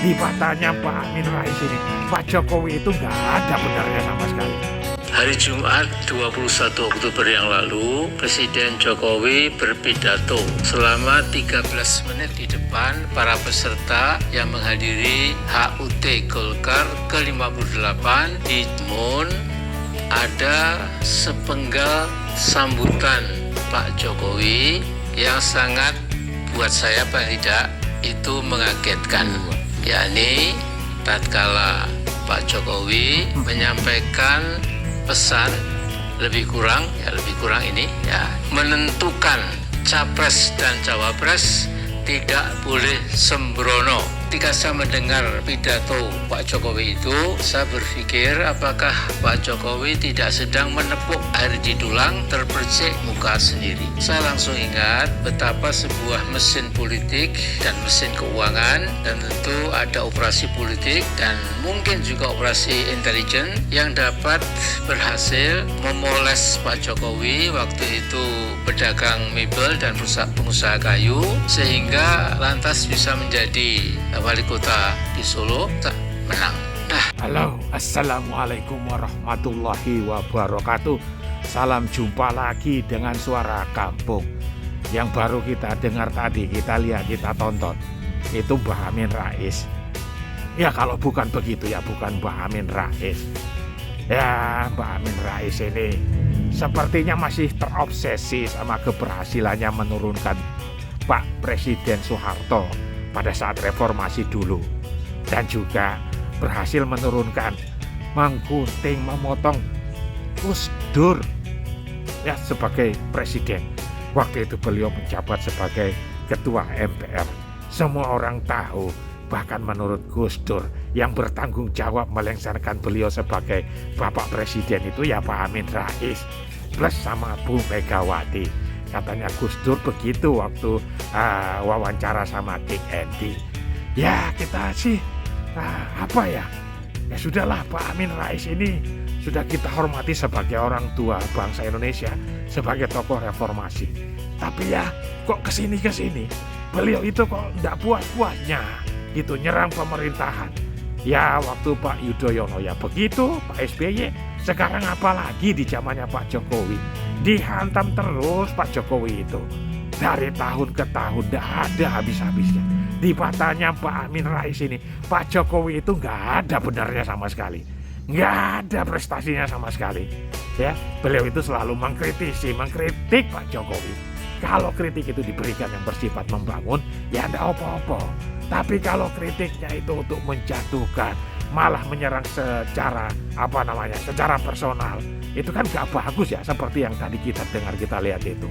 Di matanya Pak Amin Rais ini, Pak Jokowi itu nggak ada benarnya sama sekali. Hari Jumat 21 Oktober yang lalu, Presiden Jokowi berpidato selama 13 menit di depan para peserta yang menghadiri HUT Golkar ke-58 di Moon. Ada sepenggal sambutan Pak Jokowi yang sangat buat saya paling tidak itu mengagetkan, yakni tatkala Pak Jokowi menyampaikan pesan lebih kurang ini ya, menentukan capres dan cawapres tidak boleh sembrono. Ketika saya mendengar pidato Pak Jokowi itu, saya berpikir apakah Pak Jokowi tidak sedang menepuk air di dulang terpercik muka sendiri. Saya langsung ingat betapa sebuah mesin politik dan mesin keuangan, dan tentu ada operasi politik dan mungkin juga operasi intelijen yang dapat berhasil memoles Pak Jokowi waktu itu pedagang mebel dan pengusaha kayu, sehingga lantas bisa menjadi wali kota di Solo, menang. Halo, assalamualaikum warahmatullahi wabarakatuh. Salam jumpa lagi dengan Suara Kampung. Yang baru kita dengar tadi, kita lihat, kita tonton, itu Mbah Amin Rais. Ya kalau bukan begitu ya bukan Mbah Amin Rais. Ya Mbah Amin Rais ini sepertinya masih terobsesi sama keberhasilannya menurunkan Pak Presiden Soeharto pada saat reformasi dulu, dan juga berhasil menurunkan, menggunting, memotong Gus Dur ya sebagai presiden. Waktu itu beliau menjabat sebagai ketua MPR. Semua orang tahu, bahkan menurut Gus Dur yang bertanggung jawab melengsarkan beliau sebagai Bapak Presiden itu ya Pak Amin Rais plus sama Bu Megawati. Katanya Gus Dur begitu waktu wawancara sama King Andy. Ya kita sih apa ya, ya sudahlah, Pak Amin Rais ini sudah kita hormati sebagai orang tua bangsa Indonesia, sebagai tokoh reformasi. Tapi ya kok kesini beliau itu kok tidak puas-puasnya gitu nyerang pemerintahan. Ya waktu Pak Yudhoyono ya begitu, Pak SBY, sekarang apalagi di zamannya Pak Jokowi. Dihantam terus Pak Jokowi itu. Dari tahun ke tahun tidak ada habis-habisnya. Di matanya Pak Amin Rais ini, Pak Jokowi itu nggak ada benarnya sama sekali. Nggak ada prestasinya sama sekali. Ya, beliau itu selalu mengkritik Pak Jokowi. Kalau kritik itu diberikan yang bersifat membangun, ya tidak apa-apa. Tapi kalau kritiknya itu untuk menjatuhkan, malah menyerang secara secara personal, itu kan gak bagus ya, seperti yang tadi kita dengar, kita lihat itu.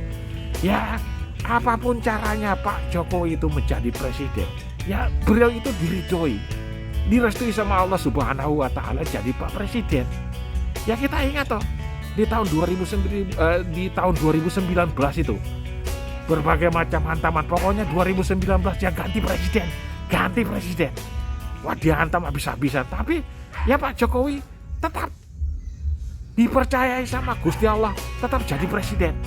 Ya apapun caranya Pak Jokowi itu menjadi presiden, ya beliau itu direstui sama Allah Subhanahu wa Ta'ala jadi Pak Presiden. Ya kita ingat toh di tahun 2019 itu berbagai macam hantaman, pokoknya 2019 ya ganti presiden. Wah dia hantam habis-habisan, tapi ya Pak Jokowi tetap dipercayai sama Gusti Allah, tetap jadi presiden.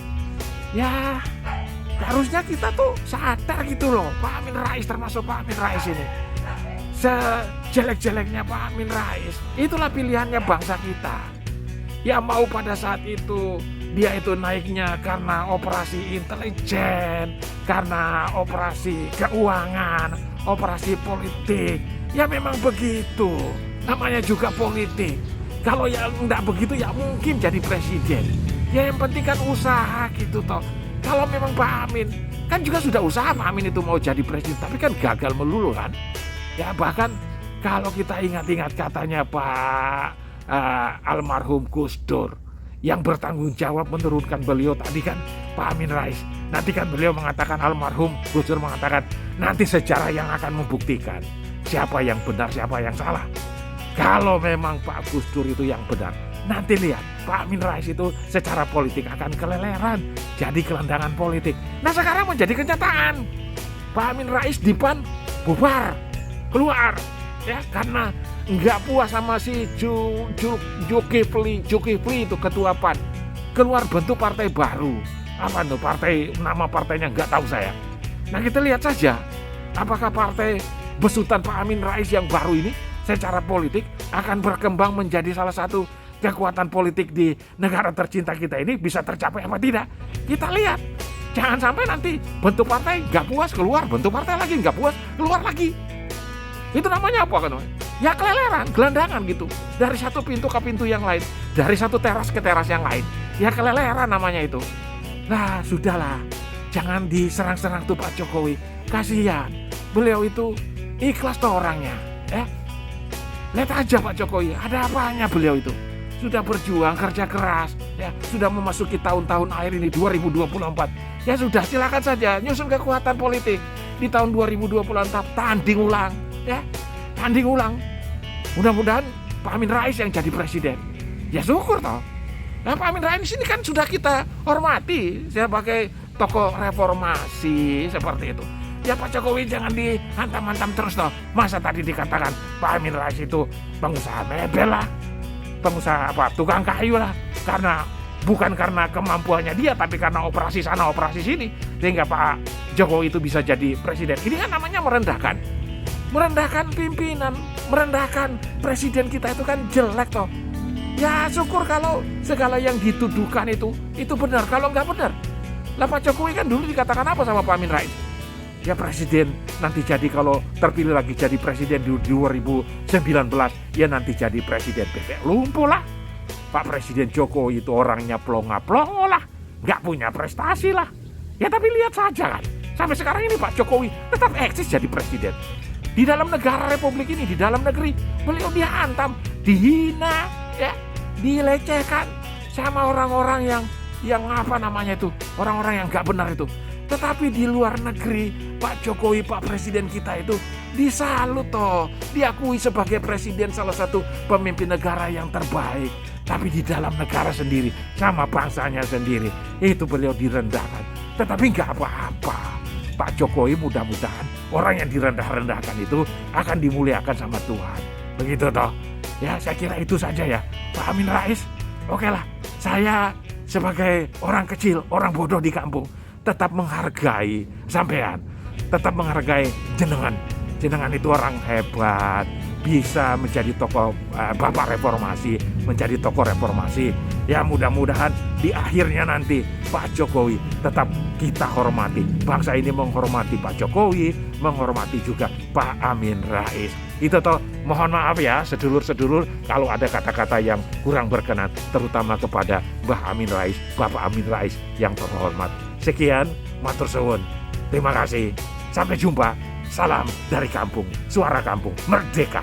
Ya harusnya kita tuh sadar gitu loh, Pak Amin Rais, termasuk Pak Amin Rais ini, sejelek-jeleknya Pak Amin Rais, itulah pilihannya bangsa kita. Ya mau pada saat itu dia itu naiknya karena operasi intelijen, karena operasi keuangan, operasi politik, ya memang begitu, namanya juga politik. Kalau yang enggak begitu ya mungkin jadi presiden. Ya yang penting kan usaha gitu toh. Kalau memang Pak Amin kan juga sudah usaha, Pak Amin itu mau jadi presiden, tapi kan gagal melulu kan. Ya bahkan kalau kita ingat-ingat katanya Pak almarhum Gus Dur yang bertanggung jawab menurunkan beliau tadi kan Pak Amin Rais. Nanti kan beliau mengatakan, almarhum Gus Dur mengatakan, nanti sejarah yang akan membuktikan siapa yang benar, siapa yang salah. Kalau memang Pak Gus Dur itu yang benar, nanti lihat Pak Amin Rais itu secara politik akan keleleran, jadi gelandangan politik. Nah sekarang menjadi kenyataan, Pak Amin Rais di PAN bubar, keluar ya karena nggak puas sama si Zulkifli itu ketua PAN, keluar bentuk partai baru. Apa tuh partai, nama partainya nggak tahu saya. Nah kita lihat saja Apakah partai besutan Pak Amin Rais yang baru ini secara politik akan berkembang menjadi salah satu kekuatan politik di negara tercinta kita ini bisa tercapai apa tidak? Kita lihat. Jangan sampai nanti bentuk partai nggak puas keluar, bentuk partai lagi nggak puas keluar lagi. Itu namanya apa kan? Ya keleleran, gelandangan gitu. Dari satu pintu ke pintu yang lain, dari satu teras ke teras yang lain. Ya keleleran namanya itu. Nah, sudahlah. Jangan diserang-serang tuh Pak Jokowi. Kasihan. Beliau itu ikhlas tuh orangnya, ya. Lihat aja Pak Jokowi, ada apanya beliau itu. Sudah berjuang, kerja keras, ya. Sudah memasuki tahun-tahun akhir ini 2024. Ya sudah, silakan saja nyusun kekuatan politik di tahun 2024, tanding ulang, ya. Tanding ulang. Mudah-mudahan Pak Amin Rais yang jadi presiden. Ya syukur toh. Nah, Pak Amin Rais ini kan sudah kita hormati sebagai tokoh reformasi seperti itu. Ya Pak Jokowi jangan dihantam-hantam terus toh. Masa tadi dikatakan Pak Amin Rais itu pengusaha mebel lah, pengusaha apa, tukang kayu lah. Bukan karena kemampuannya dia, tapi karena operasi sana operasi sini, sehingga Pak Jokowi itu bisa jadi presiden. Ini kan namanya merendahkan pimpinan, merendahkan presiden kita itu kan jelek toh. Ya syukur kalau segala yang dituduhkan itu benar. Kalau nggak benar, lah Pak Jokowi kan dulu dikatakan apa sama Pak Amin Rais? Ya presiden nanti jadi, kalau terpilih lagi jadi presiden di 2019, ya nanti jadi presiden bebek lumpuh lah. Pak Presiden Jokowi itu orangnya plonga-plongo lah, nggak punya prestasi lah. Ya tapi lihat saja kan, sampai sekarang ini Pak Jokowi tetap eksis jadi presiden. Di dalam negara republik ini, di dalam negeri, beliau dihantam, dihina, ya, dilecehkan sama orang-orang yang apa namanya itu, orang-orang yang nggak benar itu. Tetapi di luar negeri, Pak Jokowi, Pak Presiden kita itu disalut toh, diakui sebagai presiden salah satu pemimpin negara yang terbaik. Tapi di dalam negara sendiri, sama bangsanya sendiri, itu beliau direndahkan. Tetapi nggak apa-apa. Pak Jokowi mudah-mudahan orang yang direndah-rendahkan itu akan dimuliakan sama Tuhan. Begitu toh. Ya saya kira itu saja ya Pak Amin Rais. Oke lah, saya sebagai orang kecil, orang bodoh di kampung, tetap menghargai sampean, tetap menghargai jenengan. Jenengan itu orang hebat, bisa menjadi tokoh bapak reformasi, menjadi tokoh reformasi. Ya mudah-mudahan di akhirnya nanti Pak Jokowi tetap kita hormati. Bangsa ini menghormati Pak Jokowi, menghormati juga Pak Amin Rais. Itu toh, mohon maaf ya sedulur-sedulur kalau ada kata-kata yang kurang berkenan, terutama kepada Mbah Amin Rais, Bapak Amin Rais yang terhormat. Sekian, matur suwun. Terima kasih. Sampai jumpa. Salam dari kampung, suara kampung, merdeka.